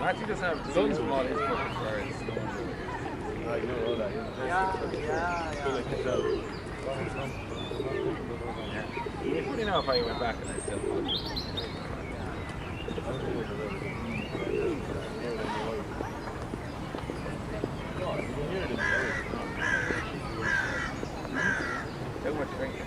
Matthew doesn't have tons of all his fucking birds. I know all that. You probably know if I went back and I still would. Too much drinking.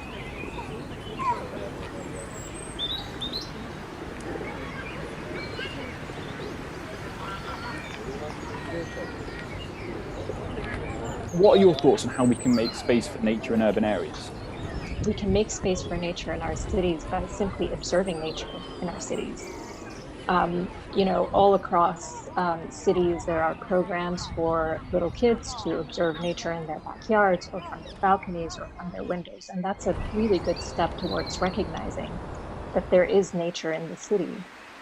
What are your thoughts on how we can make space for nature in urban areas? We can make space for nature in our cities by simply observing nature in our cities. All across cities, there are programs for little kids to observe nature in their backyards or from their balconies or from their windows. And that's a really good step towards recognizing that there is nature in the city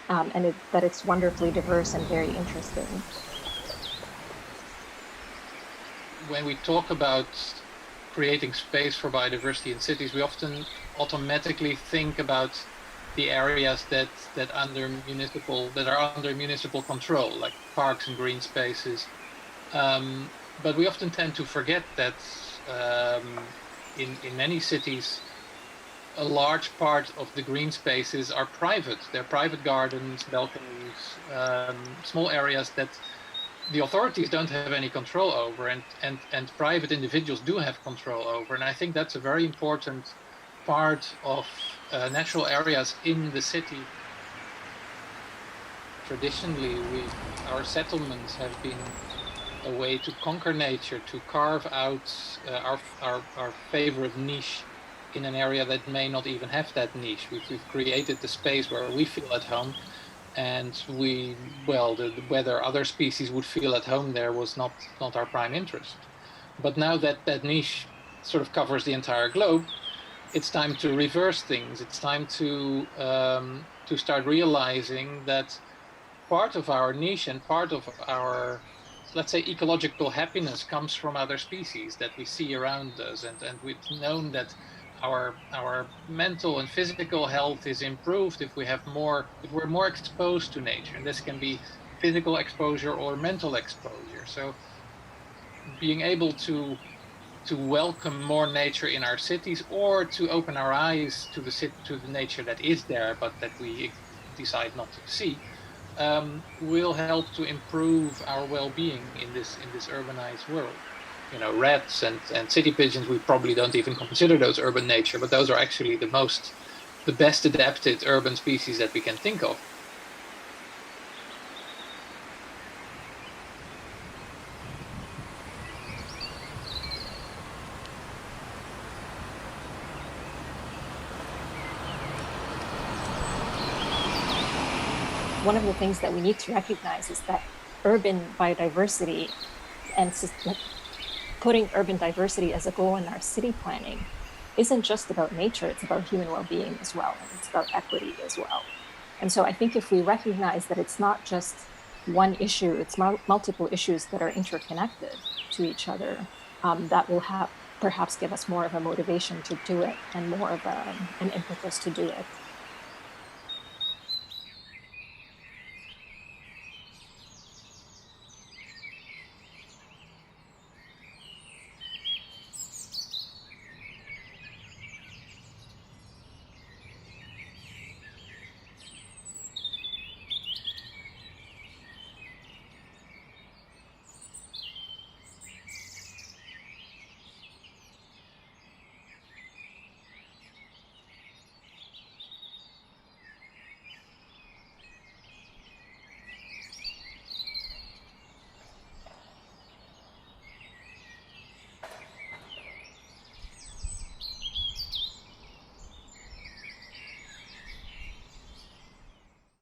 and that it's wonderfully diverse and very interesting. When we talk about creating space for biodiversity in cities, we often automatically think about the areas that are under municipal control, like parks and green spaces. But we often tend to forget that in many cities, a large part of the green spaces are private. They're private gardens, balconies, small areas that the authorities don't have any control over, and private individuals do have control over. And I think that's a very important part of natural areas in the city. Traditionally, our settlements have been a way to conquer nature, to carve out our favorite niche in an area that may not even have that niche. We've created the space where we feel at home, and whether other species would feel at home there was not our prime interest. But now that that niche sort of covers the entire globe, it's time to reverse things. It's time to start realizing that part of our niche and part of our, let's say, ecological happiness comes from other species that we see around us, and we've known that our mental and physical health is improved if we're more exposed to nature, and this can be physical exposure or mental exposure. So being able to welcome more nature in our cities, or to open our eyes to the nature that is there but that we decide not to see, will help to improve our well-being in this urbanized world. Rats and city pigeons, we probably don't even consider those urban nature, but those are actually the best adapted urban species that we can think of. One of the things that we need to recognize is that urban biodiversity and putting urban diversity as a goal in our city planning isn't just about nature, it's about human well-being as well, and it's about equity as well. And so I think if we recognize that it's not just one issue, it's multiple issues that are interconnected to each other, that will perhaps give us more of a motivation to do it and more of an impetus to do it.